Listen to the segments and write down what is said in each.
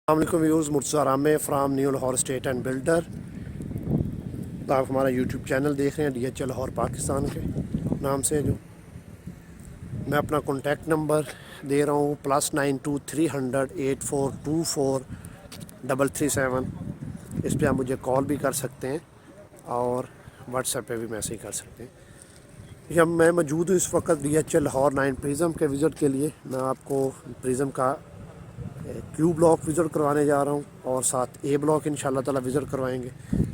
अस्सलाम व्यूज़ मुर्तज़ा रामे from new Lahore state and builder. आप हमारा यूट्यूब चैनल देख रहे हैं DH लाहौर पाकिस्तान के नाम से। जो मैं अपना कॉन्टैक्ट नंबर दे रहा हूँ +92-300-8424-337। इस पर आप मुझे कॉल भी कर सकते हैं और व्हाट्सएप पे भी मैसेज कर सकते हैं। ये मैं मौजूद हूँ इस वक्त DH लाहौर 9 प्रिज़म के विज़िट के लिए। मैं आपको प्रिज़म का क्यू ब्लॉक विज़िट करवाने जा रहा हूँ और साथ ए ब्लॉक इंशाल्लाह ताला विज़िट करवाएंगे।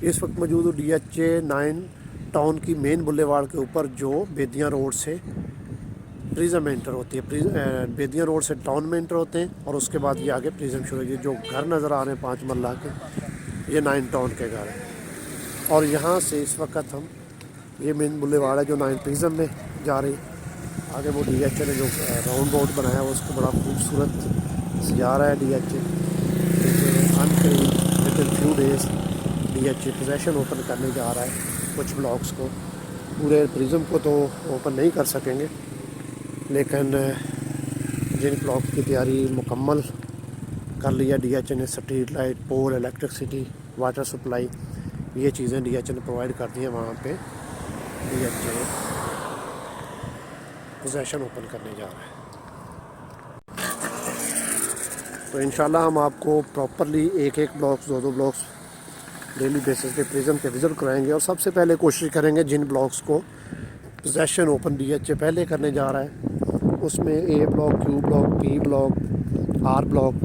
इस वक्त मौजूद हूँ DH 9 टाउन की मेन बुलेवार्ड के ऊपर, जो बेदियाँ रोड से प्रिज़म में इंटर होती है। बेदियाँ रोड से टाउन में इंटर होते हैं और उसके बाद ये आगे प्रिज़म शुरू होगी। जो घर नज़र आ रहे हैं 5 मरला के, ये 9 टाउन के घर हैं। और यहाँ से इस वक्त हम, ये मेन बुलेवार्ड है जो 9 प्रिज़म में जा रही है। आगे वो DH ने जो राउंड बोर्ड बनाया है उसको बड़ा खूबसूरत सजा रहा है DH। अनकरीब within few days DH possession open करने जा रहा है। कुछ ब्लॉक्स को, पूरे प्रिज़म को तो ओपन नहीं कर सकेंगे, लेकिन जिन ब्लॉक की तैयारी मुकम्मल कर लिया DH ने, स्ट्रीट लाइट, पोल, इलेक्ट्रिसिटी, वाटर सप्लाई, ये चीज़ें DH ने प्रोवाइड कर दी हैं। वहाँ पे DH पोजेशन ओपन करने जा रहा है। तो इंशाल्लाह हम आपको प्रॉपरली एक ब्लॉक्स, दो ब्लॉक्स डेली बेसिस पे प्रिज़म के विज़िट कराएंगे। और सबसे पहले कोशिश करेंगे जिन ब्लॉक्स को पोजेशन ओपन DH पहले करने जा रहा है, उसमें A block, Q block, P block, R block,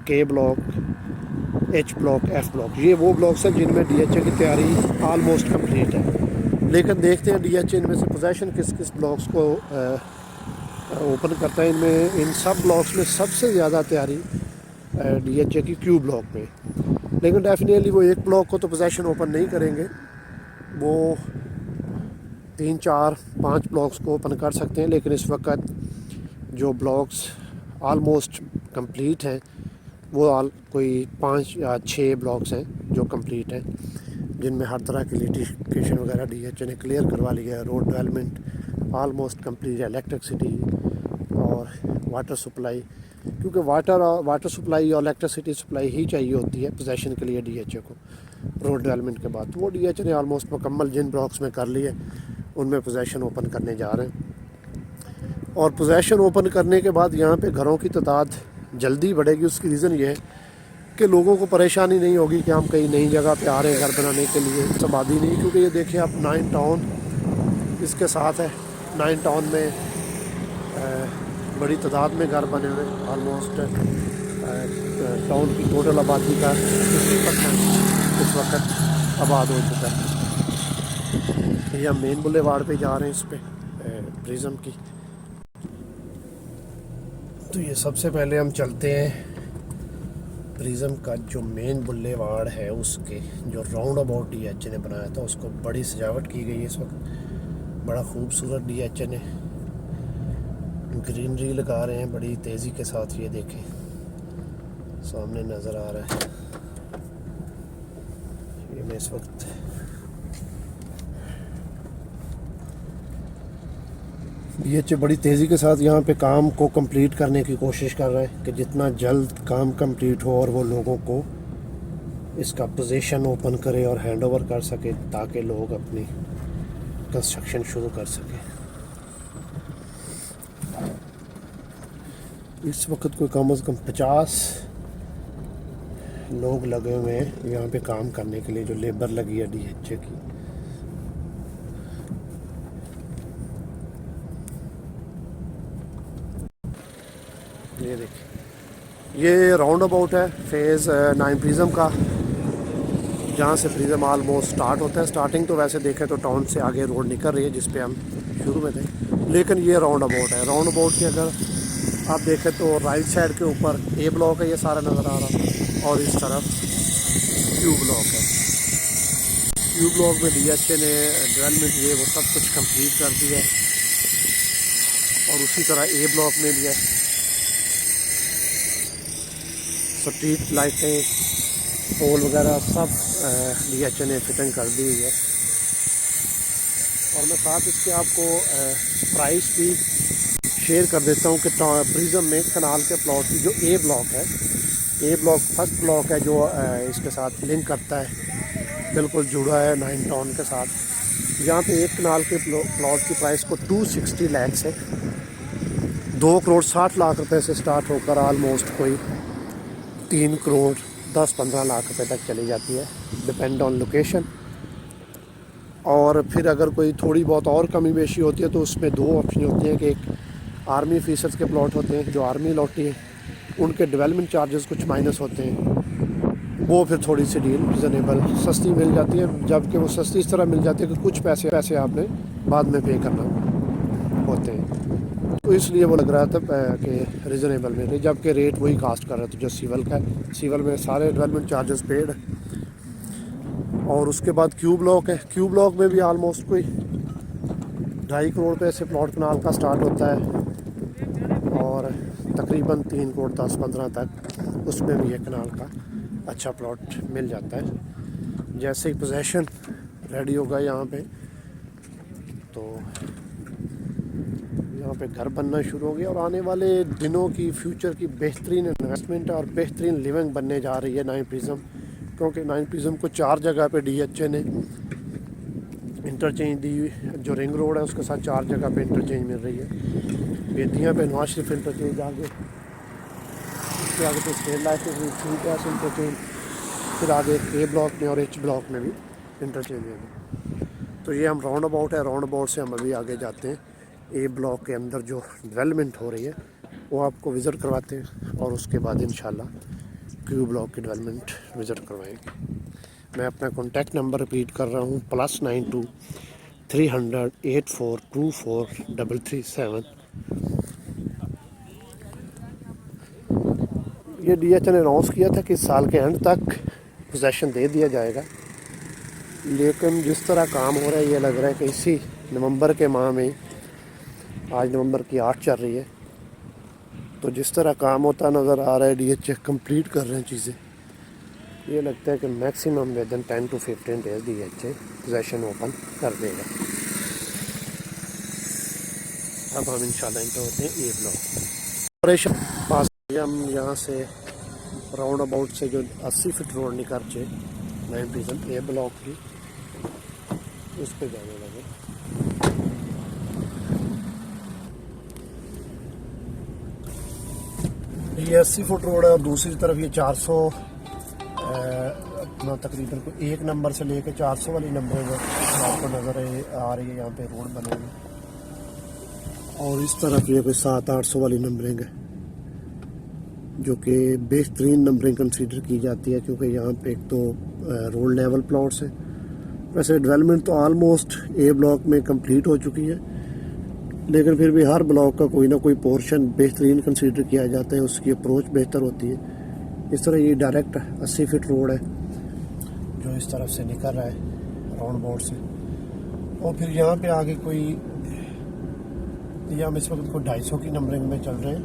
K block, H block, F block, ये वो ब्लॉक्स हैं जिनमें DH की तैयारी आलमोस्ट कंप्लीट है। लेकिन देखते हैं DH इनमें से पोजेशन किस किस ब्लॉक्स को ओपन करता है। इनमें इन सब ब्लॉक्स में सबसे ज़्यादा तैयारी DH की क्यू ब्लॉक में। लेकिन डेफिनेटली वो एक ब्लॉक को तो पोजेशन ओपन नहीं करेंगे, वो 3, 4, 5 ब्लॉक्स को ओपन कर सकते हैं। लेकिन इस वक्त जो ब्लॉक्स आलमोस्ट कंप्लीट हैं वो कोई 5 या 6 ब्लॉक्स हैं जो कंप्लीट हैं, जिनमें हर तरह की लिटिगेशन वगैरह DH ने क्लियर करवा लिया है। रोड डेवलपमेंट आलमोस्ट कंप्लीट है, इलेक्ट्रिसिटी और वाटर सप्लाई, क्योंकि वाटर सप्लाई और इलेक्ट्रिसिटी सप्लाई ही चाहिए होती है पोजेशन के लिए DH को रोड डेवलपमेंट के बाद। तो वो DH ने आलमोस्ट मुकम्मल जिन ब्लॉक्स में कर लिए, उनमें पोजेशन ओपन करने जा रहे हैं। और पोजेशन ओपन करने के बाद यहाँ पे घरों की तादाद जल्दी बढ़ेगी। उसकी रीज़न ये है कि लोगों को परेशानी नहीं होगी कि हम कहीं नई जगह पे आ रहे हैं घर बनाने के लिए, आबादी नहीं। क्योंकि ये देखिए आप 9 टाउन इसके साथ है। 9 टाउन में बड़ी तादाद में घर बने हुए, आलमोस्ट टाउन की टोटल आबादी का 50% इस वक्त आबाद हो चुका है। ये हम मेन बुलेवार्ड पे जा रहे हैं, इस पे प्रिज़म की। तो ये सबसे पहले हम चलते हैं प्रिज़म का जो मेन बुलेवार्ड है, उसके जो राउंड अबाउट DH ने बनाया था, उसको बड़ी सजावट की गई है इस वक्त। बड़ा खूबसूरत DH ने ग्रीनरी लगा रहे हैं बड़ी तेज़ी के साथ। ये देखें सामने नज़र आ रहा है। ये मैं इस वक्त DH बड़ी तेज़ी के साथ यहाँ पे काम को कंप्लीट करने की कोशिश कर रहे हैं कि जितना जल्द काम कंप्लीट हो और वो लोगों को इसका पोजीशन ओपन करे और हैंड ओवर कर सके, ताकि लोग अपनी कंस्ट्रक्शन शुरू कर सकें। इस वक्त कोई कम से कम 50 लोग लगे हुए हैं यहाँ पे काम करने के लिए, जो लेबर लगी है DH की। ये देखिए, ये राउंड अबाउट है फेज़ 9 प्रिज़म का, जहाँ से प्रिज़म आलमोस्ट स्टार्ट होता है। स्टार्टिंग तो वैसे देखें तो टाउन से आगे रोड निकल रही है जिस पे हम शुरू में थे, लेकिन ये राउंड अबाउट है। राउंड अबाउट की अगर आप देखें तो राइट साइड के ऊपर ए ब्लॉक है, ये सारा नज़र आ रहा है, और इस तरफ क्यू ब्लॉक है। क्यू ब्लॉक में DH ने डेवलपमेंट ये वो सब कुछ कंप्लीट कर दिया है, और उसी तरह ए ब्लॉक में भी है। स्ट्रीट लाइटें, पोल वगैरह सब DH ने फिटिंग कर दी हुई है। और मैं साथ इसके आपको प्राइस भी शेयर कर देता हूँ कि प्रिज्म में कनाल के प्लॉट की जो ए ब्लॉक है, ए ब्लॉक फर्स्ट ब्लॉक है जो इसके साथ लिंक करता है, बिल्कुल जुड़ा है 9 टाउन के साथ। यहाँ पे एक कनाल के प्लॉट की प्राइस को 260 लाख से 2 करोड़ 60 लाख रुपए से स्टार्ट होकर ऑलमोस्ट कोई 3 करोड़ 10-15 लाख रुपए तक चली जाती है, डिपेंड ऑन लोकेशन। और फिर अगर कोई थोड़ी बहुत और कमी बेशी होती है तो उसमें 2 ऑप्शन होते हैं कि एक आर्मी ऑफिसर्स के प्लॉट होते हैं जो आर्मी लौटी है, उनके डेवलपमेंट चार्जेस कुछ माइनस होते हैं, वो फिर थोड़ी सी डील रिजनेबल सस्ती मिल जाती है, जबकि वो सस्ती इस तरह मिल जाती है कि कुछ पैसे आपने बाद में पे करना होते हैं। तो इसलिए वो लग रहा था कि रिजनेबल मिल रही, जबकि रेट वही कास्ट कर रहा था जो सिविल का है। सिविल में सारे डेवलपमेंट चार्जेस पेड। और उसके बाद क्यू ब्लॉक है, क्यू ब्लॉक में भी आलमोस्ट कोई 2.5 करोड़ रुपये से प्लॉट कनाल का स्टार्ट होता है और तकरीबन 3 करोड़ 10-15 तक उसमें भी एक कनाल का अच्छा प्लॉट मिल जाता है। जैसे ही पोजेशन रेडी होगा यहाँ पे, तो यहाँ पे घर बनना शुरू हो गया और आने वाले दिनों की फ्यूचर की बेहतरीन इन्वेस्टमेंट और बेहतरीन लिविंग बनने जा रही है 9 प्रिज्म, क्योंकि 9 प्रिज्म को 4 जगह पे DHA ने इंटरचेंज दी हुई, जो रिंग रोड है उसके साथ 4 जगह पे इंटरचेंज मिल रही है। बेतियाँ पे नवाज शरीफ इंटरचेंज, आगे उसके आगे तो स्टेट लाइफ इंटरचेंज, फिर आगे ए ब्लॉक में और एच ब्लॉक में भी इंटरचेंज है। तो ये हम राउंड अबाउट है, राउंड अबाउट से हम अभी आगे जाते हैं। ए ब्लॉक के अंदर जो डेवलपमेंट हो रही है वो आपको विज़िट करवाते हैं और उसके बाद इंशाल्लाह क्यू ब्लॉक की डेवलपमेंट विज़िट करवाएंगे। मैं अपना कॉन्टैक्ट नंबर रिपीट कर रहा हूँ, +92 300 8424 337। ये DHA ने अनाउंस किया था कि साल के एंड तक पोजेसन दे दिया जाएगा, लेकिन जिस तरह काम हो रहा है ये लग रहा है कि इसी नवंबर के माह में, आज नवंबर की 8 चल रही है, तो जिस तरह काम होता नज़र आ रहा है DHA कंप्लीट कर रहे हैं चीज़ें, ये लगता है कि maximum with in 10 to 15 days DHA possession open कर देगा। अब हम इंशाल्लाह इंटर होते हैं ए ब्लॉक ऑपरेशन पास। हम यहाँ से राउंड अबाउट से जो 80 फीट रोड निकल चे 9 प्रिज्म ए ब्लॉक की, उस पर जाने लगे। ये 80 फुट रोड है और दूसरी तरफ ये 400 अपना तकरीबन को 1 नंबर से लेके 400 वाली नंबर है आपको नज़र आ रही है। यहाँ पे रोड बनेगी और इस तरफ ये कोई 700-800 वाली नंबरिंग है, जो कि बेहतरीन नंबरिंग कंसीडर की जाती है, क्योंकि यहाँ पे एक तो रोड लेवल प्लॉट्स हैं। वैसे डेवलपमेंट तो आलमोस्ट ए ब्लॉक में कंप्लीट हो चुकी है, लेकिन फिर भी हर ब्लॉक का कोई ना कोई पोर्शन बेहतरीन कंसीडर किया जाता है, उसकी अप्रोच बेहतर होती है। इस तरह ये डायरेक्ट 80 फीट रोड है जो इस तरफ से निकल रहा है राउंड अबाउट से, और फिर यहाँ पे आगे कोई, हम इस वक्त को 250 की नंबरिंग में चल रहे हैं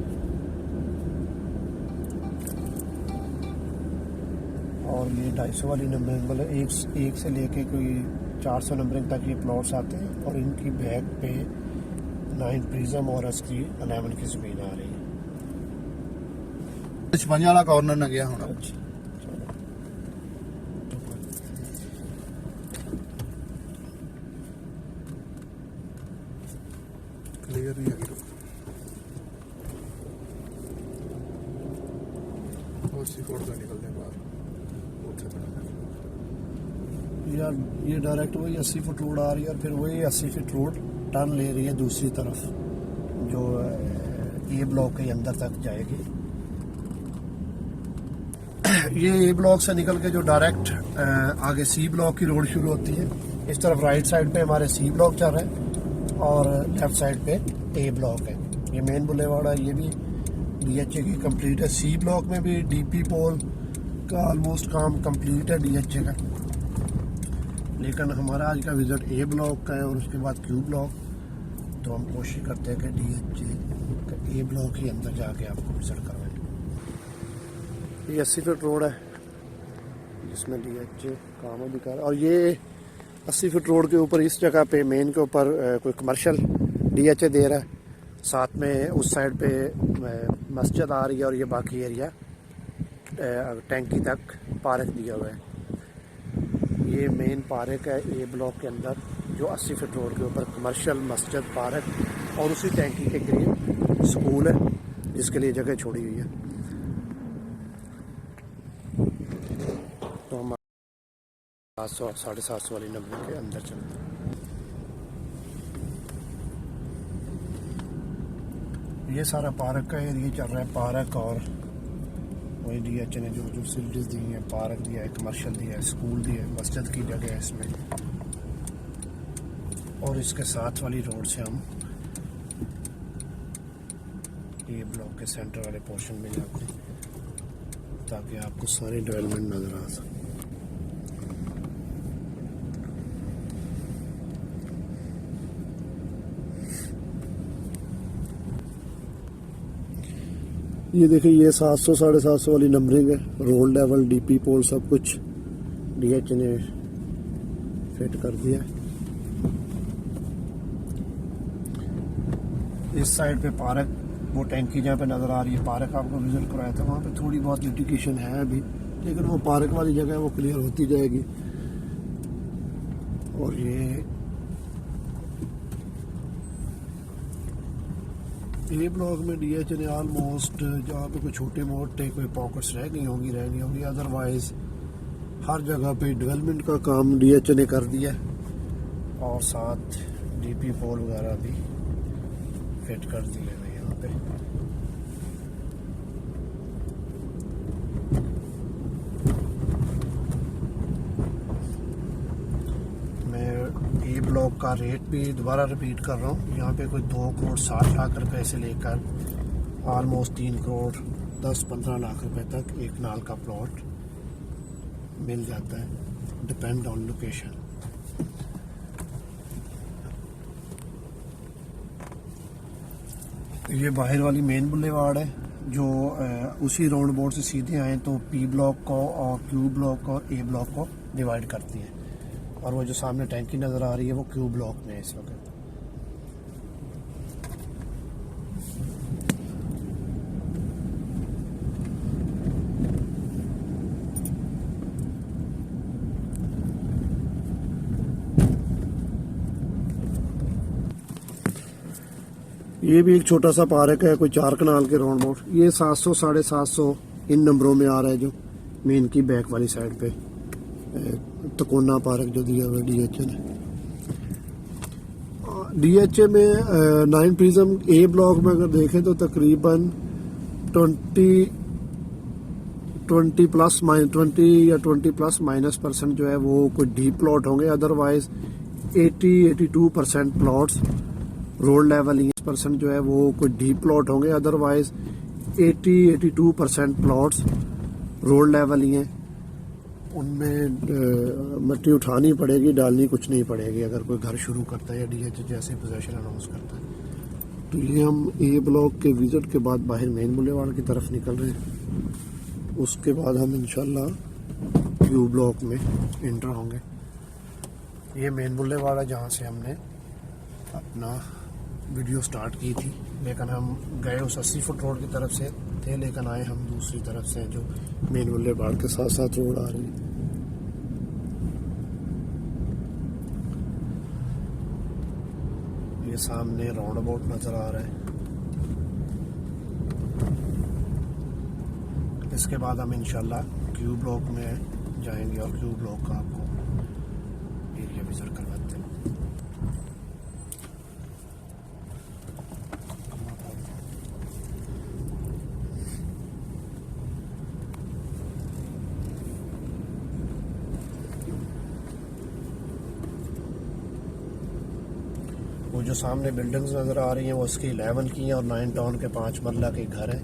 और ये 250 वाली नंबरिंग मतलब एक से लेके कोई 400 नंबरिंग तक ये प्लॉट्स आते हैं और इनकी बैक पे 9 प्रिज्म और उसकी 11 की ज़मीन आ रही है। 55 वाला कॉर्नर ना गया होना। क्लियर नहीं है और सी फोड़ का निकलने बाद यार ये डायरेक्ट वही 80 फुट रोड आ रही है और फिर वही 80 फीट रोड टर्न ले रही है दूसरी तरफ, जो ए ब्लॉक के अंदर तक जाएगी। ये ए ब्लॉक से निकल के जो डायरेक्ट आगे सी ब्लॉक की रोड शुरू होती है, इस तरफ राइट साइड पे हमारे सी ब्लॉक चल रहा है और लेफ्ट साइड पे ए ब्लॉक है। ये मेन बुलेवार्ड है, ये भी DHA की कंप्लीट है। सी ब्लॉक में भी DP पोल का ऑलमोस्ट काम कंप्लीट है DHA का, लेकिन हमारा आज का विजिट ए ब्लॉक का है और उसके बाद क्यू ब्लॉक, तो हम कोशिश करते हैं कि DHA का ए ब्लॉक ही अंदर जाके आपको विजिट करवाएं। ये 80 फीट रोड है जिसमें DHA काम भी कर, और ये 80 फीट रोड के ऊपर इस जगह पे मेन के ऊपर कोई कमर्शियल DHA दे रहा है साथ में उस साइड पे मस्जिद आ रही है और ये बाकी एरिया टैंकी तक पार्क दिया हुआ है। ये मेन पार्क है ए ब्लॉक के अंदर, जो 80 फीट रोड के ऊपर कमर्शियल मस्जिद पार्क और उसी टैंकी के करीब स्कूल है जिसके लिए जगह छोड़ी हुई है। तो हम 700 750 वाली नंबर के अंदर चलते हैं। ये सारा पार्क का एरिया चल रहा है। पार्क और वही DH ने जो जो फैसिलिटीज़ दी हैं, पार्क दिया है, कमर्शियल दिया है, स्कूल दिया है, मस्जिद की जगह है इसमें। और इसके साथ वाली रोड से हम ये ब्लॉक के सेंटर वाले पोर्शन में जाते हैं ताकि आपको सारी डेवलपमेंट नज़र आ सके। ये देखिए, ये 700 750 वाली नंबरिंग है। रोड लेवल, DP पोल सब कुछ DH ने फिट कर दिया है। इस साइड पे पार्क, वो टैंकी जहाँ पे नज़र आ रही है, पार्क आपको विजिट कराया था। वहाँ पे थोड़ी बहुत लिटिगेशन है अभी, लेकिन वो पार्क वाली जगह है वो क्लियर होती जाएगी। और ये ब्लॉक में DH ने ऑलमोस्ट जहाँ पे कोई छोटे मोटे कोई पॉकेट्स रह गई होंगी, अदरवाइज हर जगह पे डेवलपमेंट का काम DH ने कर दिया है। और साथ DP पोल वगैरह भी फिट कर दिए हैं यहाँ पे। ए ब्लॉक का रेट भी दोबारा रिपीट कर रहा हूँ। यहाँ पे कोई 2 करोड़ 60 लाख रुपए से लेकर ऑलमोस्ट 3 करोड़ 10-15 लाख रुपए तक एक नाल का प्लॉट मिल जाता है, डिपेंड ऑन लोकेशन। ये बाहर वाली मेन बुलेवार्ड है जो उसी राउंड बोर्ड से सीधे आए तो P ब्लॉक को और Q ब्लॉक को A ब्लॉक को डिवाइड करती है। और वो जो सामने टैंकी नज़र आ रही है वो Q ब्लॉक में है इस वक्त। ये भी एक छोटा सा पार्क है, कोई 4 कनाल के राउंड बोर्ड। ये 700 750 इन नंबरों में आ रहा है जो मेन की बैक वाली साइड पे तकोना पार्क जो दिया हुआ DH ने। DH में 9 प्रिज्म A ब्लॉक में अगर देखें तो तकरीबन 20 जो है वो कोई डीप प्लॉट होंगे, अदरवाइज 80-82% प्लॉट्स रोड लेवल ही % जो है वो कोई डीप प्लॉट होंगे, अदरवाइज 80-82% प्लॉट्स रोड लेवल ही हैं। उनमें मिट्टी उठानी पड़ेगी, डालनी कुछ नहीं पड़ेगी अगर कोई घर शुरू करता है या DH जैसे पोजीशन अनाउंस करता है। तो ये हम A ब्लॉक के विजिट के बाद बाहर मेन बुलेवार्ड की तरफ निकल रहे हैं। उसके बाद हम इंशाल्लाह Q ब्लॉक में इंटर होंगे। ये मेन बुलेवार्ड है जहाँ से हमने अपना वीडियो स्टार्ट की थी, लेकिन हम गए उस 80 फुट रोड की तरफ से थे, लेकिन आए हम दूसरी तरफ से जो मेन बुलेवार्ड के साथ साथ रोड आ रही है। ये सामने राउंड अबाउट नजर आ रहा है। इसके बाद हम इंशाल्लाह Q ब्लॉक में जाएंगे और Q ब्लॉक का आपको एरिया विजिट करवाते हैं। वो जो सामने बिल्डिंग्स नज़र आ रही हैं वो इसकी 11 की हैं और 9 टाउन के 5 मरला के घर हैं।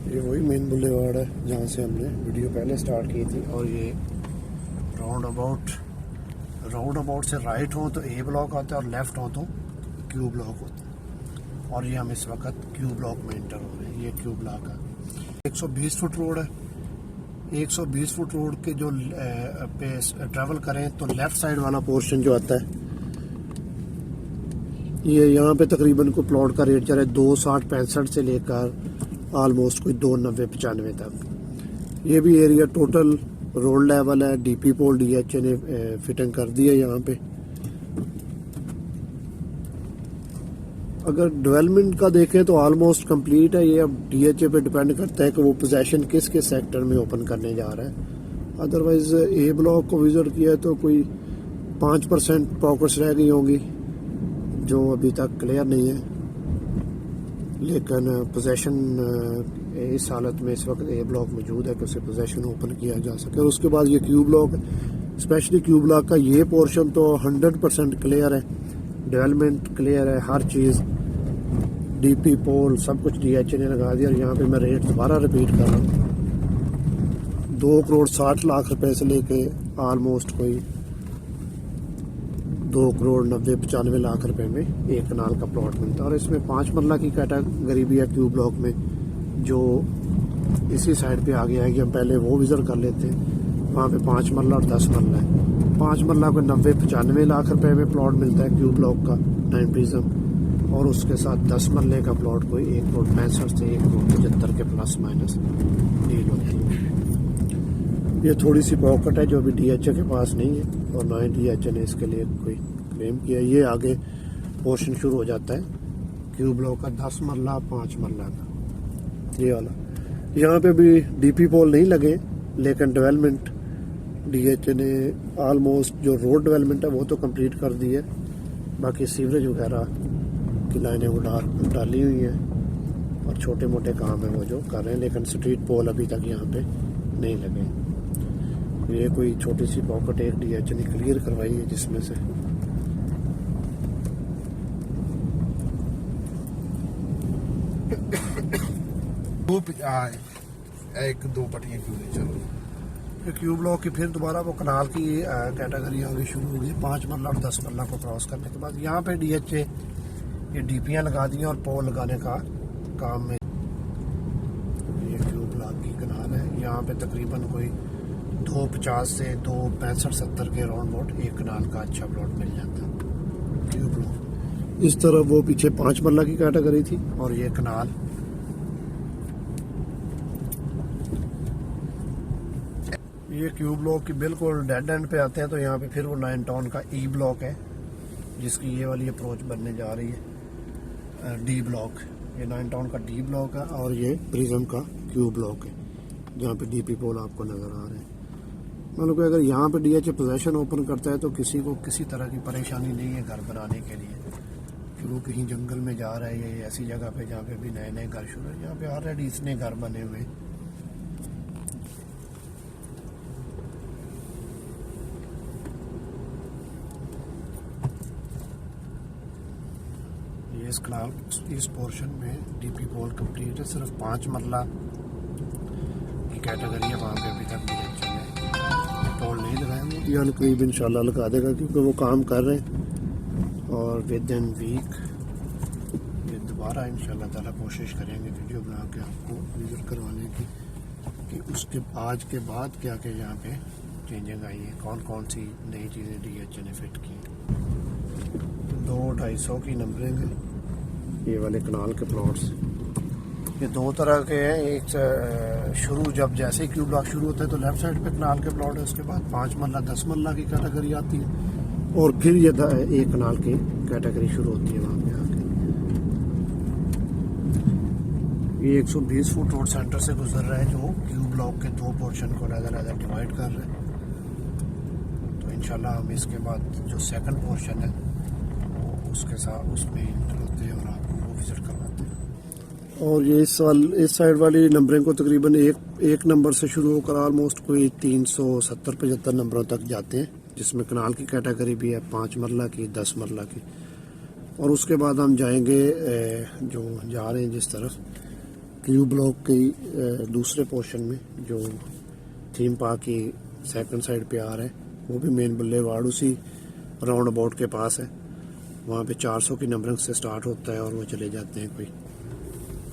ये वही मेन बुलेवार्ड है जहाँ से हमने वीडियो पहले स्टार्ट की थी। और ये राउंड अबाउट से राइट हो तो A ब्लॉक आता है और लेफ्ट हो तो Q ब्लॉक होता है। और ये हम इस वक्त Q ब्लॉक में इंटर हो रहे हैं। ये Q ब्लॉक है, 120 फुट रोड है। 120 फुट रोड के जो पे ट्रैवल करें तो लेफ़्ट साइड वाला पोर्शन जो आता है, ये यहाँ पे तकरीबन को प्लॉट का रेट चल रहा है 260-65 से लेकर आलमोस्ट कोई 290-95 तक। ये भी एरिया टोटल रोड लेवल है, डीपी पोल DHA ने फिटिंग कर दी है यहाँ पे। अगर डेवलपमेंट का देखें तो ऑलमोस्ट कंप्लीट है। ये अब DHA पे डिपेंड करता है कि वो पोजीशन किस किस सेक्टर में ओपन करने जा रहा है। अदरवाइज ए ब्लॉक को विजिट किया तो कोई 5% पॉकेट्स रह गई होंगी जो अभी तक क्लियर नहीं है, लेकिन पोजीशन इस हालत में इस वक्त ए ब्लॉक मौजूद है कि उसे पोजीशन ओपन किया जा सके। और उसके बाद ये Q block, specially Q block का ये पोर्शन तो 100% क्लियर है, डेवलपमेंट क्लियर है, हर चीज़ डीपी पोल सब कुछ DHA ने लगा दिया। और यहाँ पे मैं रेट दोबारा रिपीट कर रहा हूँ, 2 करोड़ 60 लाख रुपए से लेके आलमोस्ट कोई 2 करोड़ 90-95 लाख रुपए में एक कनाल का प्लॉट मिलता है। और इसमें 5 मरला की कैटेगरी भी है क्यू ब्लॉक में, जो इसी साइड पे आ गया है कि हम पहले वो विजिट कर लेते हैं। वहाँ पे 5 मरला और 10 मरला है। 5 मरला को 90-95 लाख रुपए में प्लॉट मिलता है क्यू ब्लॉक का 9 प्रिज्म, और उसके साथ 10 मरले का प्लॉट कोई 1 करोड़ 65 से 1 करोड़ 75 के प्लस माइनस डील होती है। ये थोड़ी सी पॉकेट है जो अभी DHA के पास नहीं है, और ना ही DHA ने इसके लिए कोई क्लेम किया। ये आगे पोर्शन शुरू हो जाता है क्यू ब्लॉक का 10 मरला 5 मरला का, ये वाला। यहाँ पे भी डीपी पोल नहीं लगे, लेकिन डेवलपमेंट DHA ने ऑलमोस्ट जो रोड डेवलपमेंट है वो तो कंप्लीट कर दी है। बाकी सीवरेज वगैरह की लाइनें वो डाली हुई हैं और छोटे मोटे काम है वो जो कर रहे हैं, लेकिन स्ट्रीट पोल अभी तक यहाँ पे नहीं लगे। ये कोई छोटी सी पॉकेट एक DHA ने क्लियर करवाई है, जिसमें से एक दो पट्टियां क्यों नहीं चल रही। क्यू ब्लॉक की फिर दोबारा वो कनाल की कैटेगरी होगी शुरू होगी 5 मरला और 10 मरला को क्रॉस करने के बाद। यहाँ पे DHA ये डीपियाँ लगा दी हैं और पोल लगाने का काम में। ये क्यू ब्लॉक की कनाल है, यहाँ पे तकरीबन कोई 250 से 265-70 के राउंड बोट एक कनाल का अच्छा प्लॉट मिल जाता है क्यू ब्लॉक। इस तरह वो पीछे 5 मरला की कैटेगरी थी, और ये कनाल ये क्यू ब्लॉक की बिल्कुल डेड एंड पे आते हैं। तो यहाँ पे फिर वो 9 टाउन का E ब्लॉक है, जिसकी ये वाली अप्रोच बनने जा रही है D ब्लॉक। ये 9 टाउन का D ब्लॉक है, और ये प्रिज्म का क्यू ब्लॉक है, जहाँ पे डीपी पोल आपको नज़र आ रहे हैं। मतलब कि अगर यहाँ पे DHA पोजीशन ओपन करता है तो किसी को किसी तरह की परेशानी नहीं है घर बनाने के लिए, कि वो कहीं जंगल में जा रहा है या ऐसी जगह पे जहाँ पे भी नए नए घर शुरू है। यहाँ पे ऑलरेडी इतने घर बने हुए। इस कनाल इस पोर्शन में डीपी पोल कंप्लीट है, सिर्फ 5 मरला की कैटेगरी है, वहाँ पे अभी तक DHA ने पोल नहीं लगाए हैं। या करीब इंशाल्लाह लगा देगा, क्योंकि वो काम कर रहे हैं। और विद इन वीक ये दोबारा इंशाल्लाह ताला कोशिश करेंगे वीडियो बना के आपको विजिट करवाने की, कि उसके आज के बाद क्या क्या यहाँ पे चेंजिंग आई है, कौन कौन सी नई चीज़ें DHA ने फिट की। 200-250 की नंबरिंग है ये वाले कनाल के प्लॉट्स। ये 2 तरह के हैं, एक शुरू जब जैसे ही क्यू ब्लॉक शुरू होता है तो लेफ्ट साइड पे कनाल के प्लॉट है, उसके बाद 5 मरला 10 मरला की कैटेगरी आती है, और फिर ये एक कनाल की कैटेगरी शुरू होती है वहाँ पे आके। ये 120 फुट रोड सेंटर से गुजर रहा है, जो क्यू ब्लॉक के 2 पोर्शन को अलग डिवाइड कर रहे हैं। तो इंशाल्लाह हम इसके बाद जो सेकंड पोर्शन है उसके साथ उसमें इंटर होते हैं और आपको वो विजिट करवाते हैं। और ये इस साइड वाली नंबरिंग को तकरीबन एक नंबर से शुरू होकर ऑलमोस्ट कोई 370-75 नंबरों तक जाते हैं, जिसमें कनाल की कैटेगरी भी है 5 मरला की 10 मरला की। और उसके बाद हम जाएंगे जो जा रहे हैं जिस तरफ क्यू ब्लॉक की दूसरे पोर्शन में, जो थीम पार्क की सेकंड साइड पे आ रहा है, वो भी मेन बुल्लेवार्ड उसी राउंड अबाउट के पास है। वहाँ पे 400 की नंबरिंग से स्टार्ट होता है और वो चले जाते हैं कोई।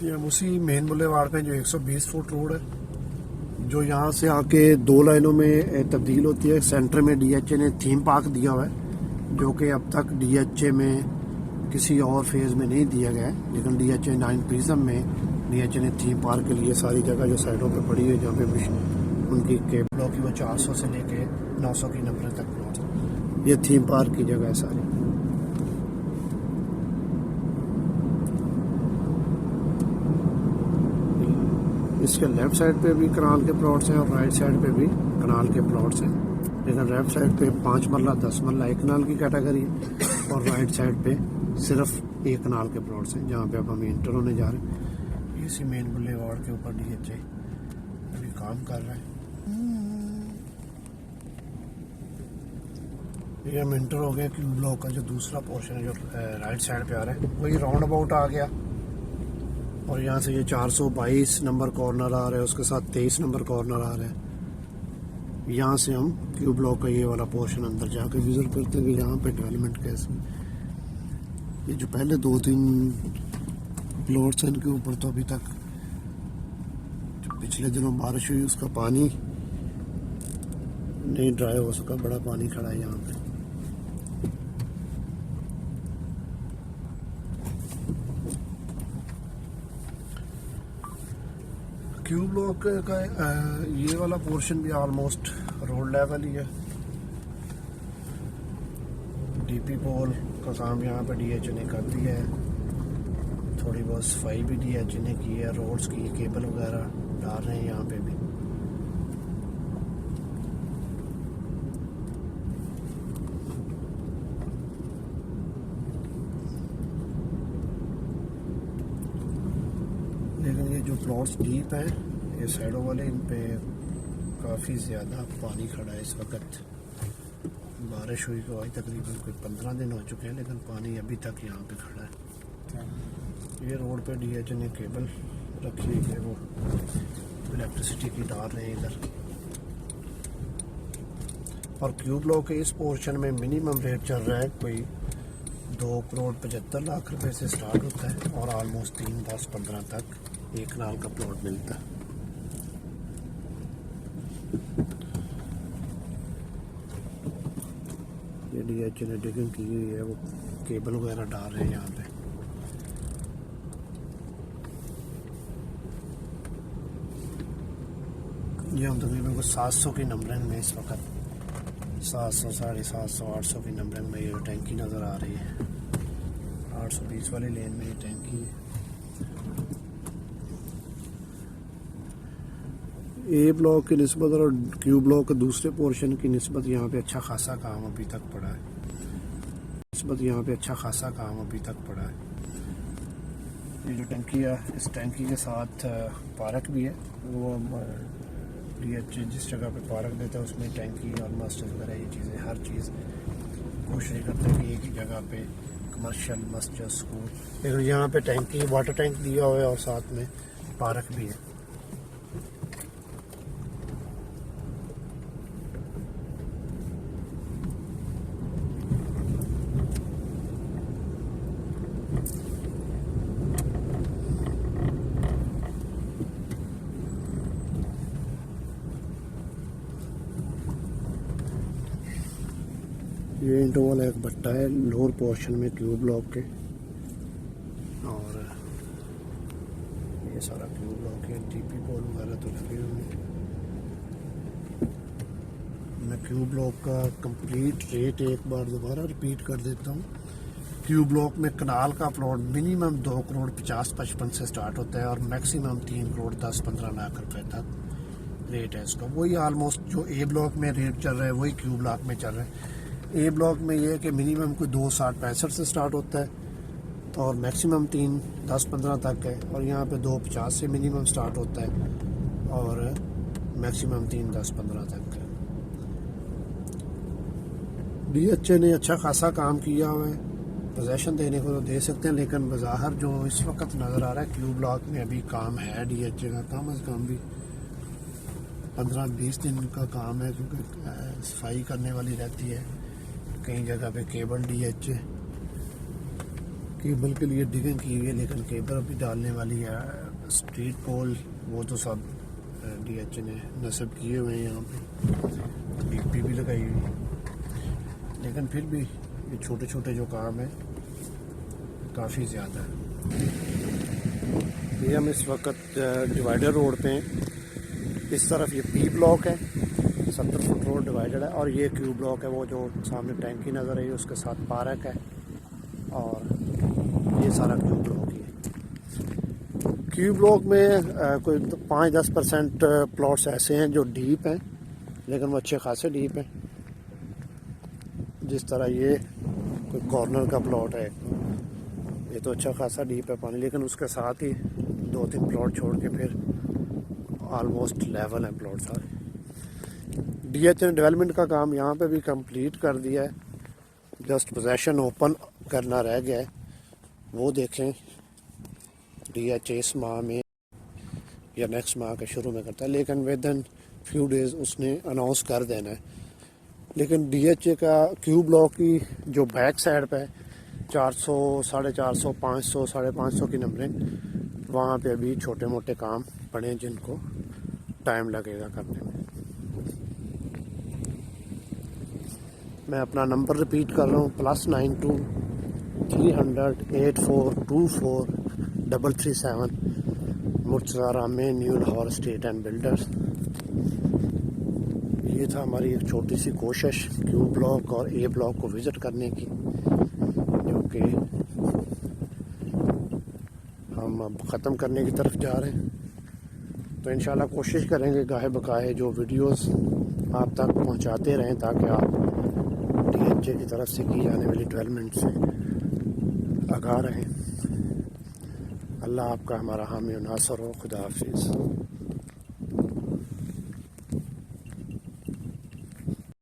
ये हम उसी मेन बुल्लेवार्ड पे जो 120 फुट रोड है जो यहाँ से आके 2 लाइनों में तब्दील होती है। सेंटर में DHA ने थीम पार्क दिया हुआ है, जो कि अब तक DHA में किसी और फेज़ में नहीं दिया गया है, लेकिन DHA 9 प्रिज्म में DHA ने थीम पार्क के लिए सारी जगह जो साइडों पे पड़ी है, जहाँ पे उनकी केबलों की वो 400 से लेके 900 की नंबर तक प्लॉट, ये थीम पार्क की जगह है सारी। इसके लेफ्ट साइड पे भी कनाल के प्लॉट्स हैं और राइट साइड पे भी कनाल के प्लॉट्स हैं, लेकिन लेफ्ट साइड पे 5 मरला 10 मरला एक कनाल की कैटेगरी है और राइट साइड पे सिर्फ एक कनाल के प्लॉट्स हैं, जहाँ पे अब हम इंटर होने जा रहे हैं। इसी मेन बुलेवार्ड के ऊपर DHA अभी काम कर रहा है। ये हम इंटर हो गए क्यू ब्लॉक का जो दूसरा पोर्शन है, जो राइट साइड पे आ रहा है, वही राउंड अबाउट आ गया और यहाँ से ये 422 नंबर कॉर्नर आ रहा है, उसके साथ 23 नंबर कॉर्नर आ रहा है। यहाँ से हम क्यू ब्लॉक का ये वाला पोर्शन अंदर जाकर विजिट करते हैं कि यहाँ पे डेवलपमेंट कैसे। ये जो पहले 2-3 प्लॉट्स हैं, इनके ऊपर तो अभी तक जो पिछले दिनों बारिश हुई उसका पानी नहीं ड्राई हो सका, बड़ा पानी खड़ा है यहाँ पे। क्यू ब्लॉक का ये वाला पोर्शन भी ऑलमोस्ट रोड लेवल ही है। DP पोल का काम यहाँ पे DHA ने कर दिया है, थोड़ी बहुत सफाई भी DHA ने की है, रोड्स की केबल वगैरह डाल रहे हैं यहाँ पे भी। लेकिन ये जो प्लॉट्स डीप हैं, ये साइडों वाले, इन पे काफ़ी ज़्यादा पानी खड़ा है इस वक्त। बारिश हुई को आज तकरीबन कोई 15 दिन हो चुके हैं, लेकिन पानी अभी तक यहाँ पे खड़ा है। ये रोड पे DHA ने केबल रखी हुई है, वो इलेक्ट्रिसिटी की डाल रहे हैं इधर। और क्यू ब्लॉक के इस पोर्शन में मिनिमम रेट चल रहा है कोई 2,75,00,000 रुपए से स्टार्ट होता है और ऑलमोस्ट 3, 10, 15 तक एक कनाल का प्लॉट मिलता है। ये DHA ने डिगिंग की हुई है, वो केबल वगैरह डाल रहे हैं यहाँ पे। ये हम तकरीबन कुछ 700 की नंबरिंग में इस वक्त, 700, 750, 800 की नंबरिंग में ये टैंकी नज़र आ रही है। 820 वाली लेन में ये टैंकी है। A ब्लॉक की निस्बत और क्यू ब्लॉक के दूसरे पोर्शन की निस्बत यहाँ पे अच्छा खासा काम अभी तक पड़ा है। ये जो टैंकी है, इस टैंकी के साथ पार्क भी है। वो DHA जिस जगह पे पार्क देता है उसमें टैंकी और मस्जिद वगैरह ये चीज़ें, हर चीज़ कोशिश करते हैं कि एक ही जगह पे कमर्शियल, मस्जिद, स्कूल। लेकिन यहाँ पे टैंकी, वाटर टैंक दिया हुआ है और साथ में पार्क भी है। ये इंटो वाला एक भट्टा है लोअर पोर्शन में क्यू ब्लॉक के, और ये सारा क्यू ब्लॉक है। DP पोल वगैरह तो लगे हुए हैं। मैं क्यू ब्लॉक का कंप्लीट रेट एक बार दोबारा रिपीट कर देता हूँ। क्यू ब्लॉक में कनाल का प्लॉट मिनिमम 2,50,55 से स्टार्ट होता है और मैक्सिमम 3,10,15 लाख रुपए तक रेट है इसका। वही ऑलमोस्ट जो A ब्लॉक में रेट चल रहा है वही क्यू ब्लॉक में चल रहा है। A ब्लॉक में ये है कि मिनिमम कोई 2,60-65 से स्टार्ट होता है और मैक्सिमम 3,10,15 तक है, और यहाँ पे 2,50 से मिनिमम स्टार्ट होता है और मैक्सिमम 3,10,15 तक है। DHA ने अच्छा खासा काम किया हुआ है, पोजेशन देने को तो दे सकते हैं, लेकिन बाज़ार जो इस वक्त नज़र आ रहा है क्यू ब्लॉक में अभी काम है DHA का, कम अज़ कम भी 15-20 दिन का काम है, क्योंकि सफाई करने वाली रहती है। कई जगह पे केबल DHA केबल के लिए डिगिंग की हुई है, लेकिन केबल अभी डालने वाली है। स्ट्रीट पोल वो तो सब DH ने नस्ब किए हुए हैं यहाँ पे, DP भी लगाई हुई है, लेकिन फिर भी ये छोटे छोटे जो काम है काफ़ी ज़्यादा है। ये हम इस वक्त डिवाइडर रोड पे हैं। इस तरफ ये P ब्लॉक है, 70 फुट रोड डिवाइडेड है, और ये Q ब्लॉक है, वो जो सामने टैंकी नज़र आई है उसके साथ पार्क है, और ये सारा Q ब्लॉक ही है। Q ब्लॉक में कोई 5-10% प्लॉट्स ऐसे हैं जो डीप हैं, लेकिन वो अच्छे खासे डीप हैं। जिस तरह ये कोई कॉर्नर का प्लॉट है, ये तो अच्छा खासा डीप है पानी, लेकिन उसके साथ ही 2-3 प्लॉट छोड़ के फिर ऑलमोस्ट लेवल है प्लॉट सारे। DH ने डेवलपमेंट का काम यहाँ पे भी कंप्लीट कर दिया है, जस्ट पोजेशन ओपन करना रह गया है, वो देखें DH इस माह में या नेक्स्ट माह के शुरू में करता है, लेकिन विद इन फ्यू डेज़ उसने अनाउंस कर देना है। लेकिन DH का Q ब्लॉक की जो बैक साइड पे 400, 450, 500, 550 की नंबरिंग, वहाँ पे अभी छोटे मोटे काम पड़े हैं जिनको टाइम लगेगा करने में। मैं अपना नंबर रिपीट कर रहा हूँ, +92 300 8424 337, मुर्तज़ा रामे, new Lahore state and builders. ये था हमारी एक छोटी सी कोशिश Q ब्लॉक और A ब्लॉक को विज़िट करने की, जो कि हम अब ख़त्म करने की तरफ जा रहे हैं। तो इंशाल्लाह कोशिश करेंगे गाहे बकाहे जो वीडियोस आप तक पहुंचाते रहें, ताकि आप DH की तरफ से की जाने वाली डेवलपमेंट से आगाह रहें। अल्लाह आपका हमारा हामी और नासर हो। खुदा हाफिज़।